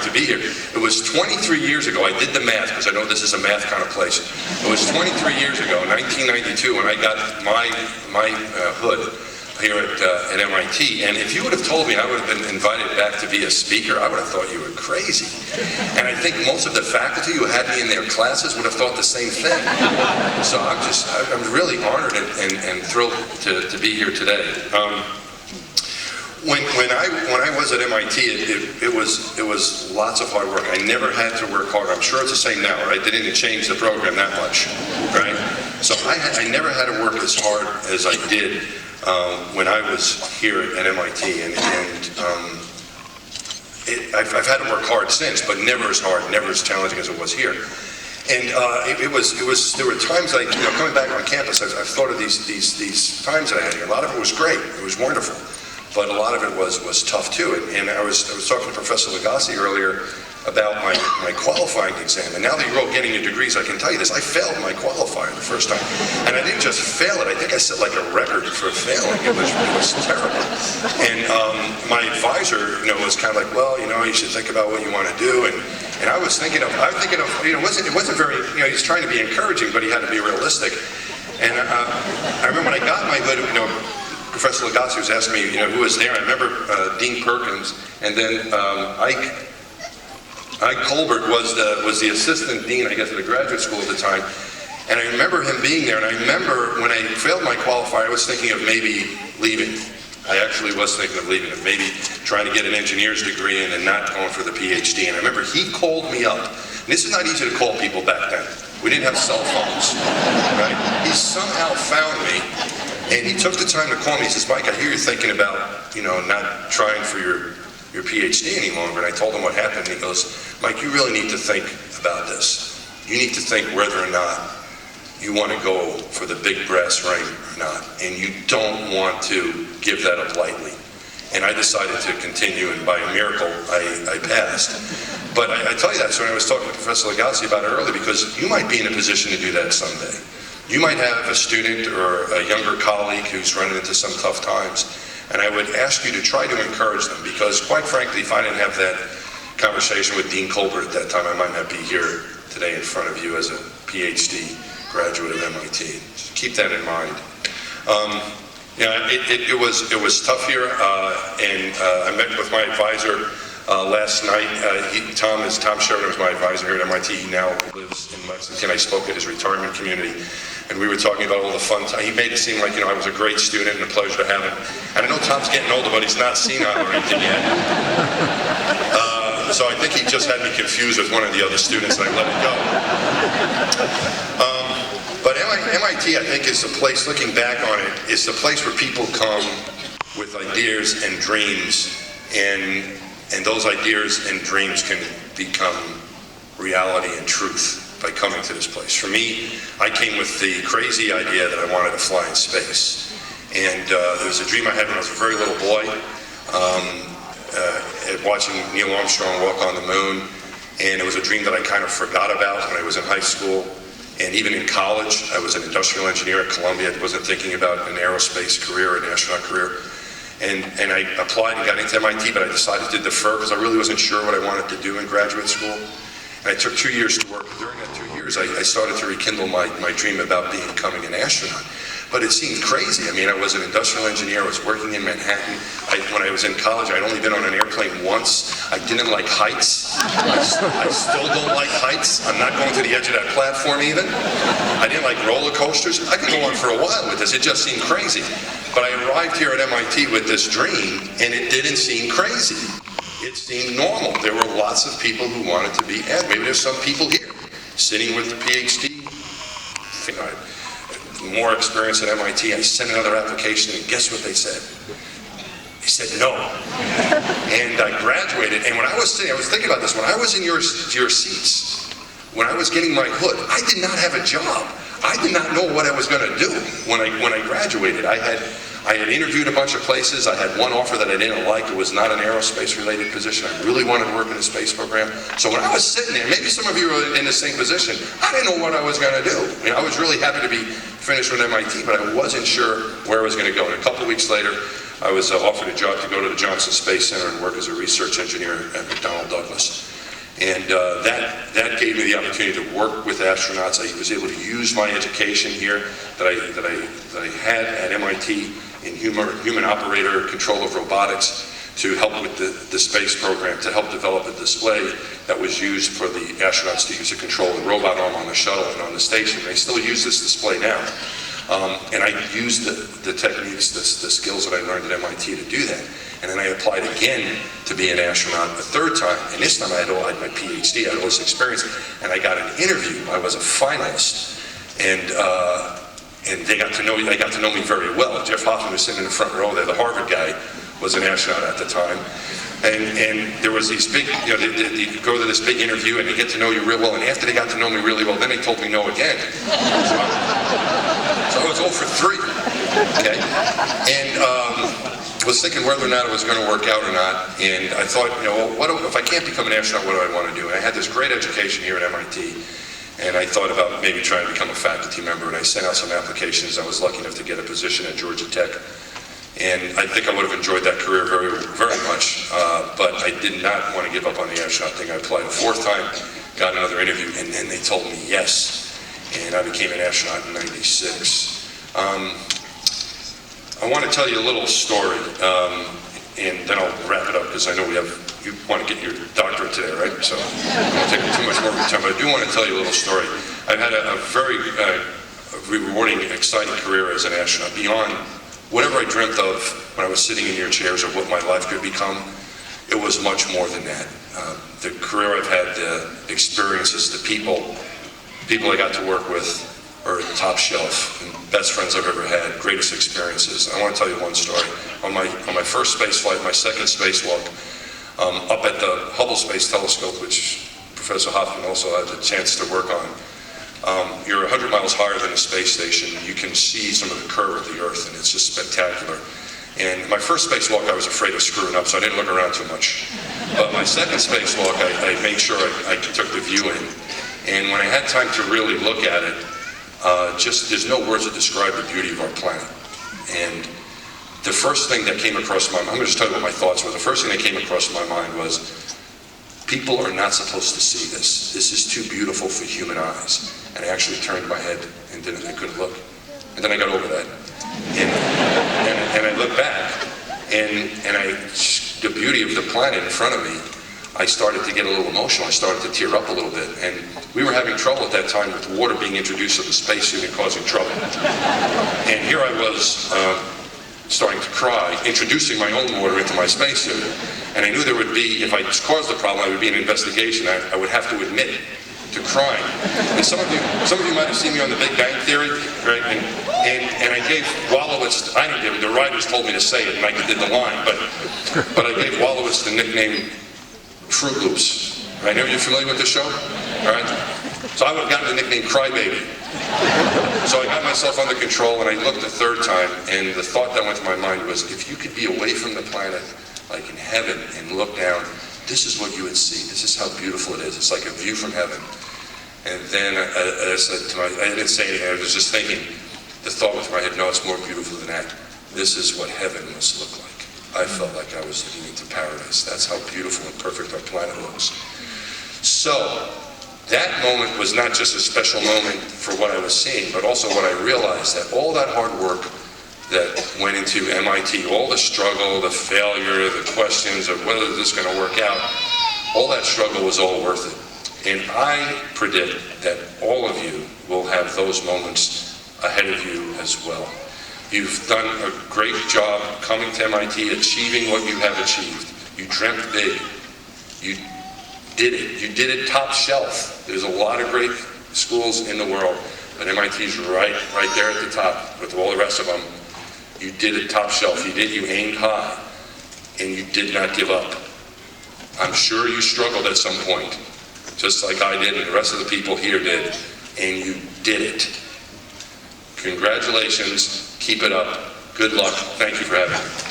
to be here. It was 23 years ago, I did the math, because I know this is a math kind of place. It was 23 years ago, 1992, when I got my hood here at MIT, and if you would have told me I would have been invited back to be a speaker, I would have thought you were crazy. And I think most of the faculty who had me in their classes would have thought the same thing. So I'm really honored and thrilled to be here today. When I was at MIT, it was lots of hard work. I never had to work hard. I'm sure it's the same now, right? They didn't change the program that much, right? So I never had to work as hard as I did when I was here at MIT, and I've had to work hard since, but never as hard, never as challenging as it was here. And there were times like, coming back on campus, I've thought of these times that I had here. A lot of it was great, it was wonderful, but a lot of it was tough too. And I was talking to Professor Lagasse earlier about my qualifying exam, and now that you're all getting your degrees, I can tell you this, I failed my qualifier the first time. And I didn't just fail it, I think I set like a record for failing. It was terrible. And my advisor, was kind of like, well, you should think about what you want to do. And I was thinking of, it wasn't very, he's trying to be encouraging, but he had to be realistic. And I remember when I got my hood, Professor Lagasse was asking me, who was there. I remember Dean Perkins, and then Ike Colbert was the assistant dean, I guess, at the graduate school at the time. And I remember him being there, and I remember when I failed my qualifier, I was thinking of maybe leaving. I actually was thinking of leaving it, maybe trying to get an engineer's degree in and not going for the PhD. And I remember he called me up. And this is not easy to call people back then. We didn't have cell phones, right? He somehow found me, and he took the time to call me. He says, Mike, I hear you're thinking about, not trying for your PhD any longer. And I told him what happened, and he goes, Mike, you really need to think about this. You need to think whether or not you want to go for the big brass ring or not. And you don't want to give that up lightly. And I decided to continue, and by a miracle, I passed. But I tell you that, so when I was talking to Professor Lagasse about it earlier, because you might be in a position to do that someday. You might have a student or a younger colleague who's running into some tough times. And I would ask you to try to encourage them, because quite frankly, if I didn't have that conversation with Dean Colbert at that time, I might not be here today in front of you as a PhD graduate of MIT. Just keep that in mind. It was tough here, and I met with my advisor last night. Tom Sherman was my advisor here at MIT. He now lives in Lexington. I spoke at his retirement community, and we were talking about all the fun time. He made it seem like, I was a great student and a pleasure to have him. And I know Tom's getting older, but he's not senile or anything yet. So I think he just had me confused with one of the other students, and I let it go. But MIT, I think, is a place, looking back on it, is the place where people come with ideas and dreams, and those ideas and dreams can become reality and truth by coming to this place. For me, I came with the crazy idea that I wanted to fly in space. And there was a dream I had when I was a very little boy, watching Neil Armstrong walk on the moon. And it was a dream that I kind of forgot about when I was in high school. And even in college, I was an industrial engineer at Columbia. I wasn't thinking about an aerospace career or an astronaut career. And I applied and got into MIT, but I decided to defer because I really wasn't sure what I wanted to do in graduate school. And I took 2 years to work. During that 2 years, I started to rekindle my dream about becoming an astronaut. But it seemed crazy. I mean, I was an industrial engineer. I was working in Manhattan. When I was in college, I'd only been on an airplane once. I didn't like heights. I still don't like heights. I'm not going to the edge of that platform even. I didn't like roller coasters. I could go on for a while with this. It just seemed crazy. But I arrived here at MIT with this dream, and it didn't seem crazy. It seemed normal. There were lots of people who wanted to be, and maybe there's some people here sitting with the PhD. More experience at MIT. I sent another application, and guess what they said? They said no. And I graduated, and when I was sitting, I was thinking about this, when I was in your seats, when I was getting my hood, I did not have a job. I did not know what I was going to do when I graduated. I had interviewed a bunch of places. I had one offer that I didn't like. It was not an aerospace-related position. I really wanted to work in the space program. So when I was sitting there, maybe some of you are in the same position, I didn't know what I was going to do. I was really happy to be finished with MIT, but I wasn't sure where I was going to go. And a couple of weeks later, I was offered a job to go to the Johnson Space Center and work as a research engineer at McDonnell Douglas. And that gave me the opportunity to work with astronauts. I was able to use my education here that I had at MIT in human operator control of robotics to help with the space program, to help develop a display that was used for the astronauts to use to control the robot arm on the shuttle and on the station. They still use this display now. And I used the techniques, the skills that I learned at MIT to do that. And then I applied again to be an astronaut a third time. And this time I had my PhD, I had all this experience, and I got an interview. I was a finalist. And they got to know me very well. Jeff Hoffman was sitting in the front row there, the Harvard guy, was an astronaut at the time. And there was these big, you go to this big interview and they get to know you real well, and after they got to know me really well, then they told me no again. So I was 0 for 3, okay? And was thinking whether or not it was going to work out or not, and I thought, if I can't become an astronaut, what do I want to do? And I had this great education here at MIT, and I thought about maybe trying to become a faculty member, and I sent out some applications. I was lucky enough to get a position at Georgia Tech. And I think I would have enjoyed that career very, very much, but I did not want to give up on the astronaut thing. I applied a 4th time, got another interview, and then they told me yes, and I became an astronaut in '96. I want to tell you a little story, and then I'll wrap it up, because I know you want to get your doctorate today, right? So I won't take too much more of your time, but I do want to tell you a little story. I've had a very rewarding, exciting career as an astronaut, beyond whatever I dreamt of when I was sitting in your chairs of what my life could become. It was much more than that. The career I've had, the experiences, the people I got to work with are top shelf, and best friends I've ever had, greatest experiences. I want to tell you one story. On my first space flight, my second spacewalk, up at the Hubble Space Telescope, which Professor Hoffman also had the chance to work on, you're 100 miles higher than a space station. You can see some of the curve of the Earth, and it's just spectacular. And my first spacewalk, I was afraid of screwing up, so I didn't look around too much. But my second spacewalk, I made sure I took the view in. And when I had time to really look at it, there's no words to describe the beauty of our planet. And the first thing that came across my mind, I'm going to just tell you what my thoughts were. The first thing that came across my mind was, people are not supposed to see this. This is too beautiful for human eyes. And I actually turned my head and I couldn't look. And then I got over that. And I looked back, and the beauty of the planet in front of me, I started to get a little emotional. I started to tear up a little bit. And we were having trouble at that time with water being introduced to the spacesuit and causing trouble. And here I was starting to cry, introducing my own water into my spacesuit. And I knew there would be, if I caused the problem, there would be an investigation. I would have to admit to crying. And some of you might have seen me on The Big Bang Theory, right? And I gave Wolowitz, I didn't give it, the writers told me to say it, and I did the line, but I gave Wolowitz the nickname Fruit Loops. Right? Are you familiar with the show? All right? So I would have gotten the nickname Crybaby. So I got myself under control, and I looked a third time, and the thought that went through my mind was, if you could be away from the planet, like in heaven, and look down, this is what you would see. This is how beautiful it is. It's like a view from heaven. And then I said to I didn't say anything, I was just thinking, the thought went through my head, no, it's more beautiful than that. This is what heaven must look like. I felt like I was looking into paradise. That's how beautiful and perfect our planet looks. So, that moment was not just a special moment for what I was seeing, but also what I realized, that all that hard work that went into MIT, all the struggle, the failure, the questions of whether this is going to work out, all that struggle was all worth it. And I predict that all of you will have those moments ahead of you as well. You've done a great job coming to MIT, achieving what you have achieved. You dreamt big. You did it. You did it top shelf. There's a lot of great schools in the world, but MIT's right there at the top with all the rest of them. You did it top shelf. You aimed high, and you did not give up. I'm sure you struggled at some point, just like I did and the rest of the people here did, and you did it. Congratulations. Keep it up. Good luck. Thank you for having me.